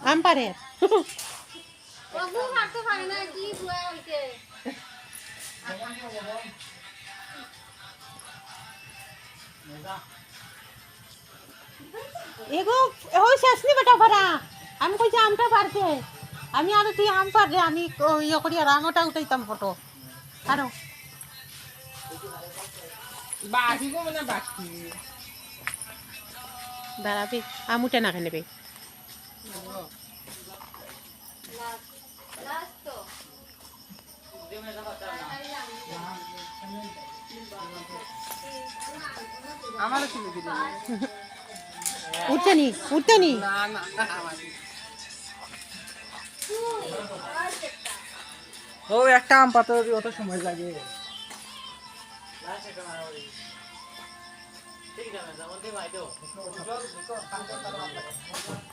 আম পারে এগো ওই শেষ নি বেটা ভরা আমি কইছি আমটা পারছে আমি আর তুই আম পারলে আমি ইয়ে করি আর আঙটা উঠাইতাম ফটো আরো বাকি গো মানে বাকি দাঁড়াবি আম উঠে না খেলে আমারও ছিল দিদি উঠতে নি না না ও একটা আম পাতা অত সময় লাগে ঠিক আছে